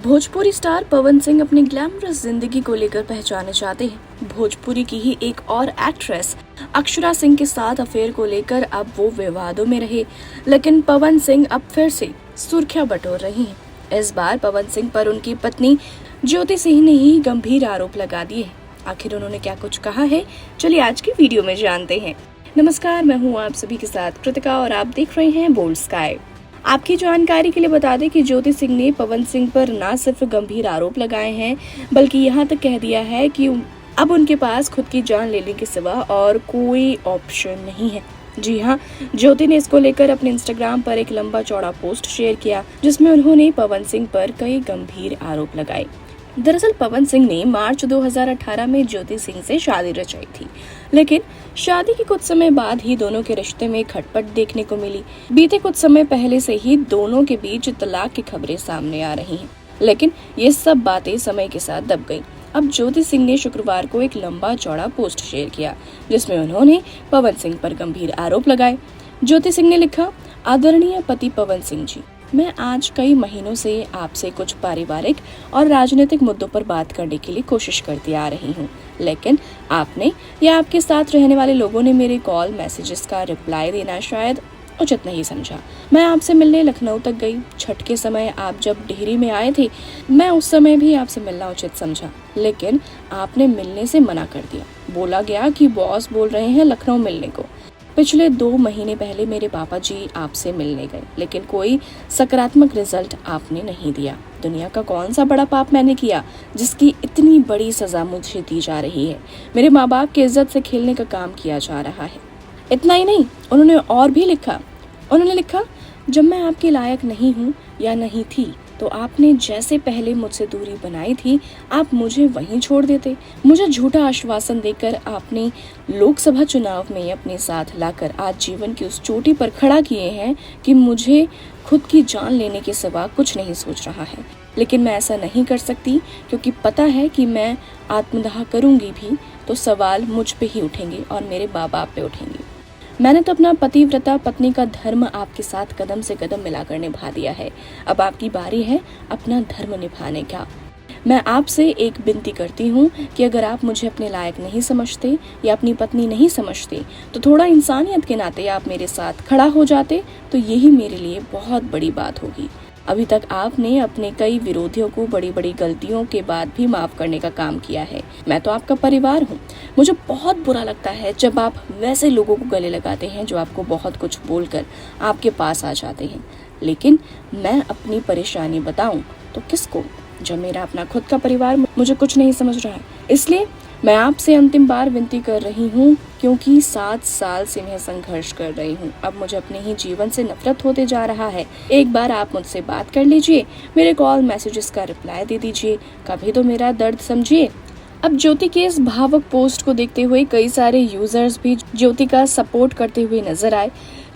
Bhojpuri star Pawan Singh अपनी glamorous जिंदगी को लेकर पहचाने जाते हैं। भोजपुरी की ही एक और एक्ट्रेस अक्षरा सिंह के साथ अफेयर को लेकर अब वो विवादों में रहे, लेकिन पवन सिंह अब फिर से सुर्खियां बटोर रही हैं। इस बार पवन सिंह पर उनकी पत्नी ज्योति सिंह ने ही गंभीर आरोप लगा दिए। आखिर उन्होंने क्या कुछ कहा है, चलिए आज की वीडियो में जानते हैं। नमस्कार, मैं हूँ आप सभी के साथ कृतिका और आप देख रहे हैं बोल्ड स्काई। आपकी जानकारी के लिए बता दें कि ज्योति सिंह ने पवन सिंह पर न सिर्फ गंभीर आरोप लगाए हैं, बल्कि यहाँ तक कह दिया है कि अब उनके पास खुद की जान लेने के सिवा और कोई ऑप्शन नहीं है। जी हाँ, ज्योति ने इसको लेकर अपने इंस्टाग्राम पर एक लंबा चौड़ा पोस्ट शेयर किया, जिसमें उन्होंने पवन सिंह पर कई गंभीर आरोप लगाए। दरअसल पवन सिंह ने मार्च 2018 में ज्योति सिंह से शादी रचाई थी, लेकिन शादी के कुछ समय बाद ही दोनों के रिश्ते में खटपट देखने को मिली। बीते कुछ समय पहले से ही दोनों के बीच तलाक की खबरें सामने आ रही हैं, लेकिन ये सब बातें समय के साथ दब गईं। अब ज्योति सिंह ने शुक्रवार को एक लंबा चौड़ा पोस्ट शेयर किया, जिसमें उन्होंने पवन सिंह पर गंभीर आरोप लगाए। ज्योति सिंह ने लिखा, आदरणीय पति पवन सिंह जी, मैं आज कई महीनों से आपसे कुछ पारिवारिक और राजनीतिक मुद्दों पर बात करने के लिए कोशिश करती आ रही हूँ, लेकिन आपने या आपके साथ रहने वाले लोगों ने मेरे कॉल मैसेजेस का रिप्लाई देना शायद उचित नहीं समझा। मैं आपसे मिलने लखनऊ तक गई। छठ के समय आप जब डिहरी में आए थे, मैं उस समय भी आपसे मिलना उचित समझा, लेकिन आपने मिलने से मना कर दिया। बोला गया कि बॉस बोल रहे हैं लखनऊ मिलने को। पिछले 2 महीने पहले मेरे पापा जी आपसे मिलने गए, लेकिन कोई सकारात्मक रिजल्ट आपने नहीं दिया। दुनिया का कौन सा बड़ा पाप मैंने किया जिसकी इतनी बड़ी सजा मुझे दी जा रही है? मेरे माँ बाप की इज्जत से खेलने का काम किया जा रहा है। इतना ही नहीं, उन्होंने और भी लिखा। उन्होंने लिखा, जब मैं आपके लायक नहीं हूँ या नहीं थी, तो आपने जैसे पहले मुझसे दूरी बनाई थी, आप मुझे वहीं छोड़ देते। मुझे झूठा आश्वासन देकर आपने लोकसभा चुनाव में अपने साथ लाकर आज जीवन की उस चोटी पर खड़ा किए हैं कि मुझे खुद की जान लेने के सिवा कुछ नहीं सोच रहा है। लेकिन मैं ऐसा नहीं कर सकती, क्योंकि पता है कि मैं आत्मदाह करूंगी भी तो सवाल मुझ पे ही उठेंगे और मेरे माँ बाप पे उठेंगे। मैंने तो अपना पतिव्रता पत्नी का धर्म आपके साथ कदम से कदम मिलाकर निभा दिया है। अब आपकी बारी है अपना धर्म निभाने का। मैं आपसे एक विनती करती हूँ कि अगर आप मुझे अपने लायक नहीं समझते या अपनी पत्नी नहीं समझते, तो थोड़ा इंसानियत के नाते आप मेरे साथ खड़ा हो जाते, तो यही मेरे लिए बहुत बड़ी बात होगी। अभी तक आपने अपने कई विरोधियों को बड़ी बड़ी गलतियों के बाद भी माफ करने का काम किया है। मैं तो आपका परिवार हूँ। मुझे बहुत बुरा लगता है जब आप वैसे लोगों को गले लगाते हैं जो आपको बहुत कुछ बोलकर आपके पास आ जाते हैं। लेकिन मैं अपनी परेशानी बताऊं तो किसको, जब मेरा अपना खुद का परिवार मुझे कुछ नहीं समझ रहा है। इसलिए मैं आपसे अंतिम बार विनती कर रही हूँ, क्योंकि 7 साल से मैं संघर्ष कर रही हूँ। अब मुझे अपने ही जीवन से नफरत होते जा रहा है। एक बार आप मुझसे बात कर लीजिए, मेरे कॉल मैसेजेस का रिप्लाई दे दीजिए, कभी तो मेरा दर्द समझिए। अब ज्योति के इस भावुक पोस्ट को देखते हुए कई सारे यूजर्स भी ज्योति का सपोर्ट करते हुए नजर आए।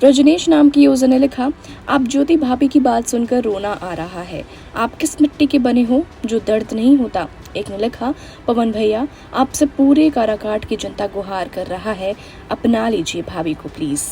रजनीश नाम की यूजर ने लिखा, आप ज्योति भाभी की बात सुनकर रोना आ रहा है। आप किस मिट्टी के बने हो जो दर्द नहीं होता। एक ने लिखा, पवन भैया, आपसे पूरे काराकाट की जनता गुहार कर रहा है, अपना लीजिए भाभी को प्लीज।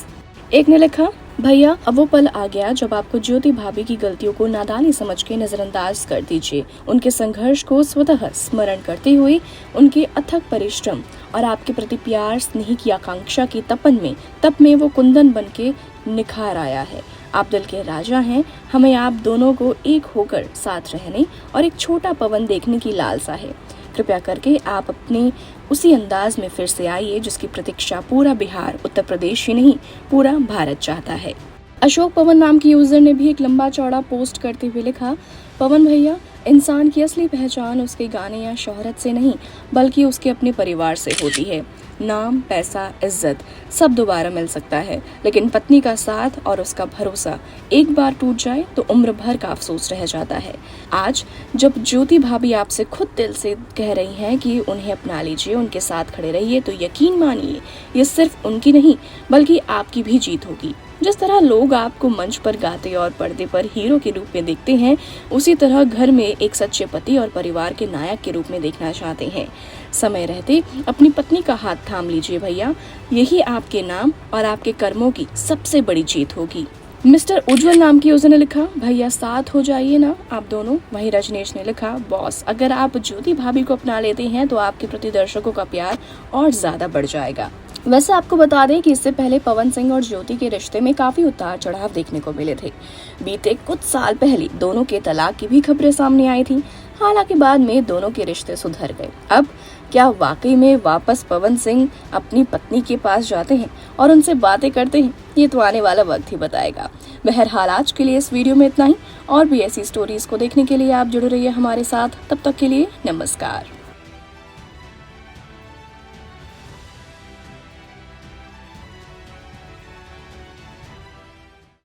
एक ने लिखा, भैया अब वो पल आ गया जब आपको ज्योति भाभी की गलतियों को नादानी समझ के नजरअंदाज कर दीजिए। उनके संघर्ष को स्वतः स्मरण करते हुए उनके अथक परिश्रम और आपके प्रति प्यार, स्नेह की आकांक्षा की तप में वो कुंदन बन के निखार आया है। आप दिल के राजा हैं। हमें आप दोनों को एक होकर साथ रहने और एक छोटा पवन देखने की लालसा है। कृपया करके आप अपने उसी अंदाज में फिर से आइए जिसकी प्रतीक्षा पूरा बिहार, उत्तर प्रदेश ही नहीं पूरा भारत चाहता है। अशोक पवन नाम की यूजर ने भी एक लंबा चौड़ा पोस्ट करते हुए लिखा, पवन भैया, इंसान की असली पहचान उसके गाने या शोहरत से नहीं, बल्कि उसके अपने परिवार से होती है। नाम, पैसा, इज्जत सब दोबारा मिल सकता है, लेकिन पत्नी का साथ और उसका भरोसा एक बार टूट जाए तो उम्र भर का अफसोस रह जाता है। आज जब ज्योति भाभी आपसे खुद दिल से कह रही हैं कि उन्हें अपना लीजिए, उनके साथ खड़े रहिए, तो यकीन मानिए ये सिर्फ उनकी नहीं बल्कि आपकी भी जीत होगी। जिस तरह लोग आपको मंच पर गाते और पर्दे पर हीरो के रूप में देखते हैं, उसी तरह घर में एक सच्चे पति और परिवार के नायक के रूप में देखना चाहते हैं। समय रहते अपनी पत्नी का हाथ थाम लीजिए भैया, यही आपके नाम और आपके कर्मों की सबसे बड़ी जीत होगी। मिस्टर उज्जवल नाम की यूजर ने लिखा, भैया साथ हो जाइए ना आप दोनों। वहीं रजनीश ने लिखा, बॉस अगर आप ज्योति भाभी को अपना लेते हैं तो आपके प्रति दर्शकों का प्यार और ज्यादा बढ़ जाएगा। वैसे आपको बता दें कि इससे पहले पवन सिंह और ज्योति के रिश्ते में काफी उतार चढ़ाव देखने को मिले थे। बीते कुछ साल पहले दोनों के तलाक की भी खबरें सामने आई थी। हालांकि बाद में दोनों के रिश्ते सुधर गए। अब क्या वाकई में वापस पवन सिंह अपनी पत्नी के पास जाते हैं और उनसे बातें करते हैं? ये तो आने वाला वक्त ही बताएगा। बहरहाल आज के लिए इस वीडियो में इतना ही। और भी ऐसी स्टोरीज को देखने के लिए आप जुड़े रहिए हमारे साथ। तब तक के लिए नमस्कार।